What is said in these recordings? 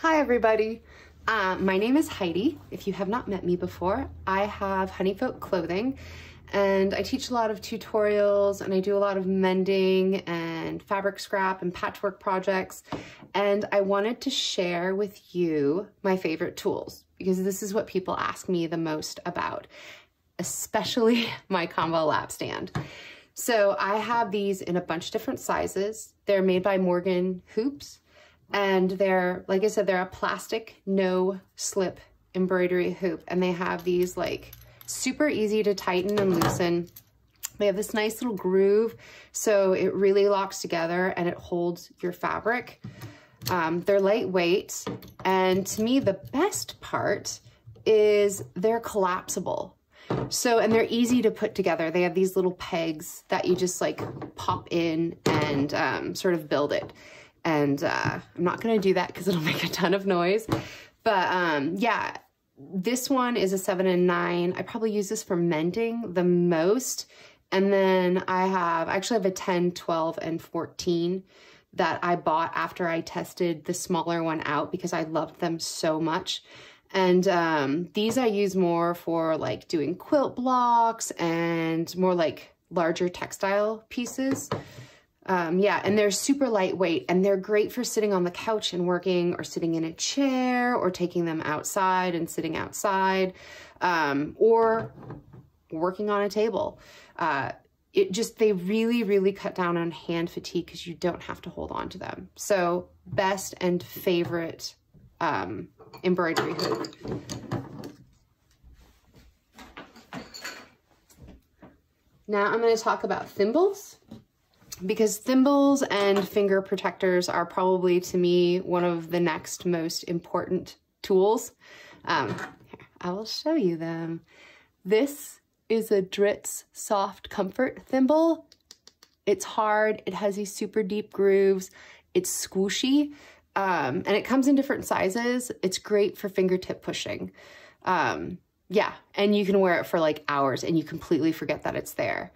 Hi everybody, my name is Heidi. If you have not met me before, I have Honeyfolk Clothing and I teach a lot of tutorials and I do a lot of mending and fabric scrap and patchwork projects, and I wanted to share with you my favorite tools because this is what people ask me the most about, especially my combo lap stand. So I have these in a bunch of different sizes. They're made by Morgan Hoops. And they're, like I said, they're a plastic, no slip embroidery hoop. And they have these like super easy to tighten and loosen. They have this nice little groove, so it really locks together and it holds your fabric. They're lightweight. And to me, the best part is they're collapsible. So, and they're easy to put together. They have these little pegs that you just like pop in and sort of build it. And I'm not going to do that because it'll make a ton of noise. But yeah, this one is a 7 and 9. I probably use this for mending the most. And then I actually have a 10, 12, and 14 that I bought after I tested the smaller one out because I loved them so much. And these I use more for like doing quilt blocks and more like larger textile pieces. Yeah, and they're super lightweight and they're great for sitting on the couch and working, or sitting in a chair, or taking them outside and sitting outside, or working on a table. They really, really cut down on hand fatigue because you don't have to hold on to them. So best and favorite embroidery hoop. Now I'm going to talk about thimbles, because thimbles and finger protectors are probably, to me, one of the next most important tools. Here, I will show you them. This is a Dritz Soft Comfort thimble. It's hard, it has these super deep grooves, it's squishy, and it comes in different sizes. It's great for fingertip pushing. Yeah, and you can wear it for like hours and you completely forget that it's there.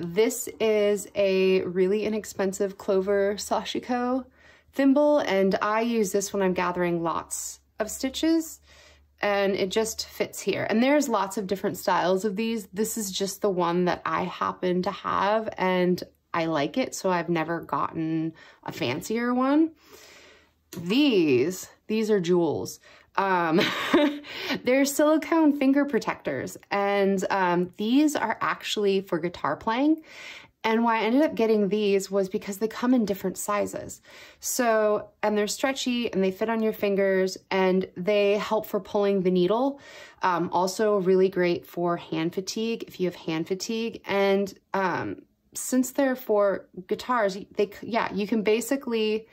This is a really inexpensive Clover Sashiko thimble, and I use this when I'm gathering lots of stitches, and it just fits here. And there's lots of different styles of these. This is just the one that I happen to have and I like it, so I've never gotten a fancier one. These are jewels. They're silicone finger protectors, and these are actually for guitar playing. And why I ended up getting these was because they come in different sizes. So, and they're stretchy and they fit on your fingers and they help for pulling the needle. Also really great for hand fatigue, if you have hand fatigue. And since they're for guitars, you can basically,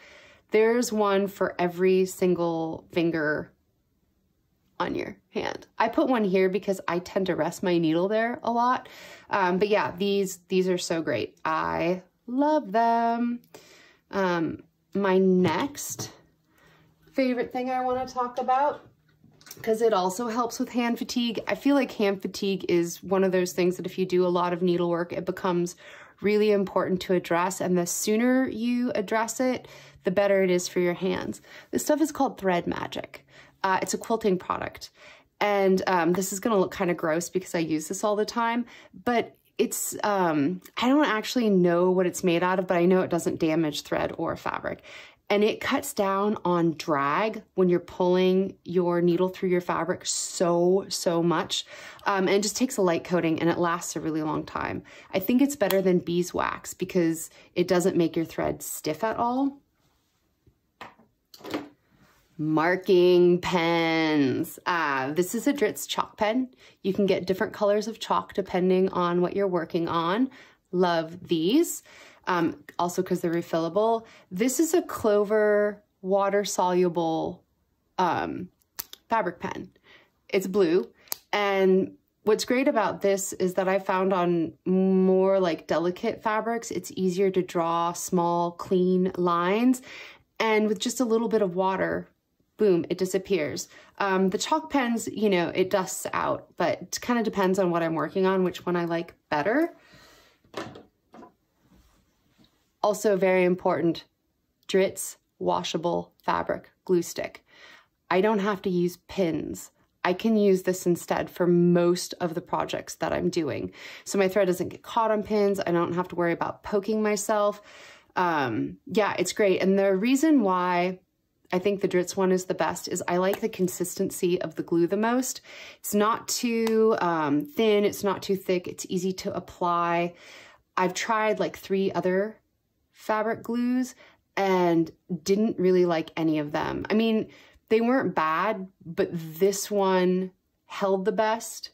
there's one for every single finger on your hand. I put one here because I tend to rest my needle there a lot. But yeah, these are so great. I love them. My next favorite thing I want to talk about, because it also helps with hand fatigue. I feel like hand fatigue is one of those things that if you do a lot of needlework, it becomes really important to address. And the sooner you address it, the better it is for your hands. This stuff is called Thread Magic. It's a quilting product, and this is going to look kind of gross because I use this all the time, but it's, I don't actually know what it's made out of, but I know it doesn't damage thread or fabric, and it cuts down on drag when you're pulling your needle through your fabric so much, and it just takes a light coating and it lasts a really long time. I think it's better than beeswax because it doesn't make your thread stiff at all. Marking pens. This is a Dritz Chalk Pen. You can get different colors of chalk depending on what you're working on. Love these. Also because they're refillable. This is a Clover water-soluble fabric pen. It's blue. And what's great about this is that I found on more like delicate fabrics, it's easier to draw small, clean lines. And with just a little bit of water, boom, it disappears. The chalk pens, you know, it dusts out, but it kind of depends on what I'm working on, which one I like better. Also very important, Dritz washable fabric glue. glue stick. I don't have to use pins. I can use this instead for most of the projects that I'm doing. So my thread doesn't get caught on pins. I don't have to worry about poking myself. Yeah, it's great. And the reason why I think the Dritz one is the best is I like the consistency of the glue the most. It's not too thin, it's not too thick, it's easy to apply. I've tried like 3 other fabric glues and didn't really like any of them. I mean, they weren't bad, but this one held the best,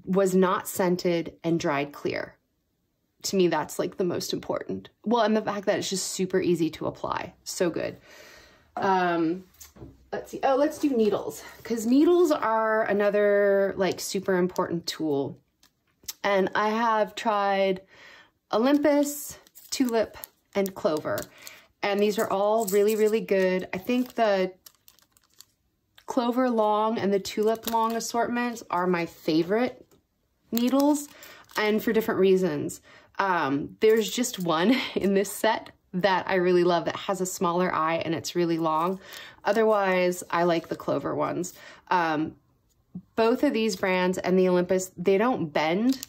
was not scented, and dried clear. To me, that's like the most important. Well, and the fact that it's just super easy to apply. So good. Let's see. Oh, let's do needles, because needles are another like super important tool. And I have tried Olympus, Tulip, and Clover. And these are all really, really good. I think the Clover long and the Tulip long assortments are my favorite needles, and for different reasons. There's just one in this set that I really love that has a smaller eye and it's really long. Otherwise, I like the Clover ones. Both of these brands and the Olympus, they don't bend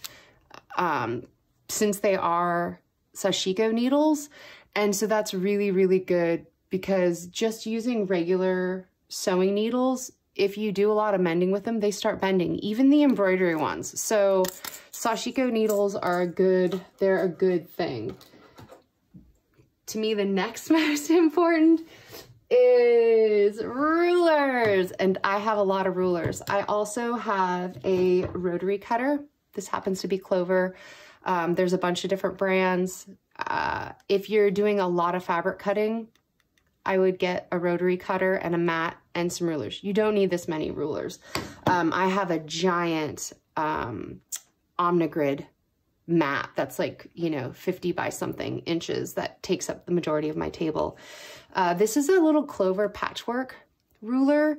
since they are Sashiko needles. And so that's really, really good, because just using regular sewing needles, if you do a lot of mending with them, they start bending, even the embroidery ones. So Sashiko needles are they're a good thing. To me, the next most important is rulers, and I have a lot of rulers. I also have a rotary cutter. This happens to be Clover. There's a bunch of different brands. If you're doing a lot of fabric cutting, I would get a rotary cutter and a mat and some rulers. You don't need this many rulers. I have a giant Omnigrid mat that's like, you know, 50 by something inches that takes up the majority of my table. This is a little Clover patchwork ruler.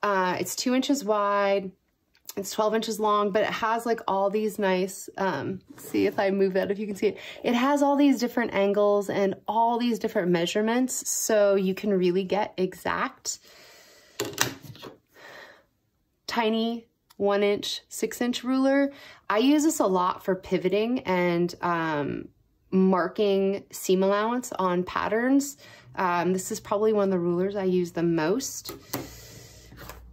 It's 2 inches wide. It's 12 inches long, but it has like all these nice, see if I move that, if you can see it. It has all these different angles and all these different measurements, so you can really get exact. Tiny 1 inch, 6 inch ruler. I use this a lot for pivoting and marking seam allowance on patterns. This is probably one of the rulers I use the most.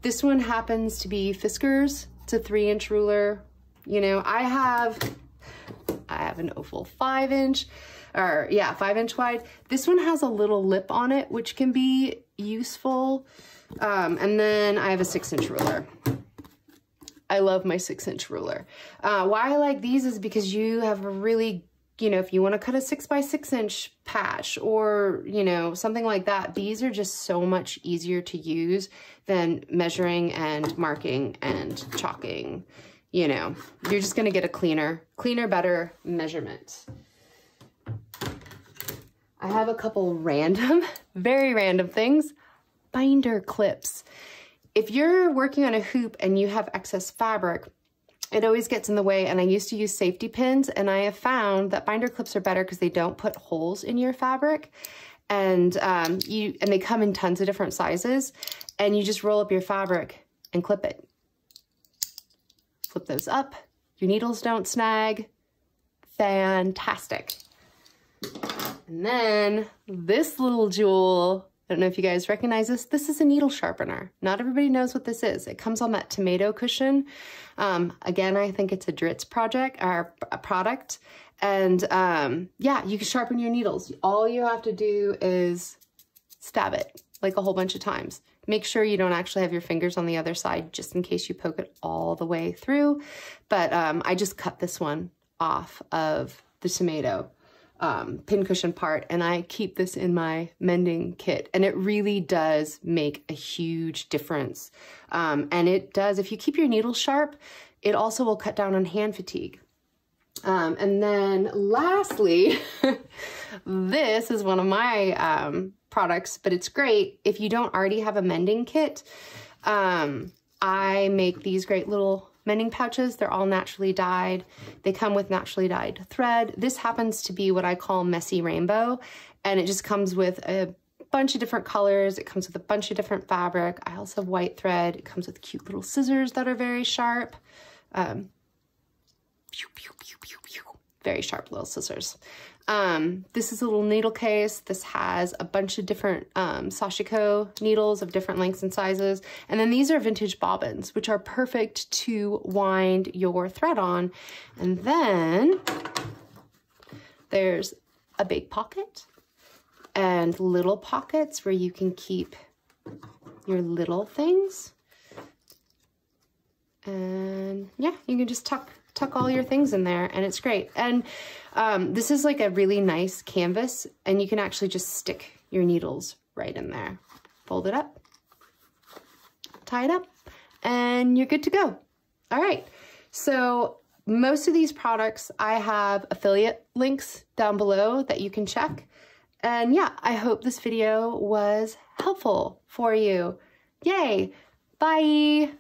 This one happens to be Fiskars. It's a 3 inch ruler. You know, I have an oval 5 inch, or yeah, 5 inch wide. This one has a little lip on it, which can be useful. And then I have a 6 inch ruler. I love my 6 inch ruler. Why I like these is because you have a really, you know, if you want to cut a 6 by 6 inch patch or, you know, something like that, these are just so much easier to use than measuring and marking and chalking. You know, you're just going to get a cleaner, better measurement. I have a couple random, very random things. Binder clips. If you're working on a hoop and you have excess fabric, it always gets in the way, and I used to use safety pins, and I have found that binder clips are better because they don't put holes in your fabric, and they come in tons of different sizes, and you just roll up your fabric and clip it. Flip those up, your needles don't snag. Fantastic. And then this little jewel, I don't know if you guys recognize this. This is a needle sharpener. Not everybody knows what this is. It comes on that tomato cushion. Again, I think it's a Dritz product. And yeah, you can sharpen your needles. All you have to do is stab it like a whole bunch of times. Make sure you don't actually have your fingers on the other side, just in case you poke it all the way through. But I just cut this one off of the tomato pincushion part, and I keep this in my mending kit, and it really does make a huge difference. And it does, if you keep your needles sharp, it also will cut down on hand fatigue. And then lastly, this is one of my products, but it's great if you don't already have a mending kit. I make these great little mending pouches. They're all naturally dyed. They come with naturally dyed thread. This happens to be what I call messy rainbow, and it just comes with a bunch of different colors. It comes with a bunch of different fabric. I also have white thread. It comes with cute little scissors that are very sharp. Very sharp little scissors. This is a little needle case. This has a bunch of different Sashiko needles of different lengths and sizes. And then these are vintage bobbins, which are perfect to wind your thread on. And then there's a big pocket and little pockets where you can keep your little things. And yeah, you can just tuck all your things in there, and it's great. And this is like a really nice canvas, and you can actually just stick your needles right in there. Fold it up, tie it up, and you're good to go. All right, so most of these products, I have affiliate links down below that you can check. And yeah, I hope this video was helpful for you. Yay, bye.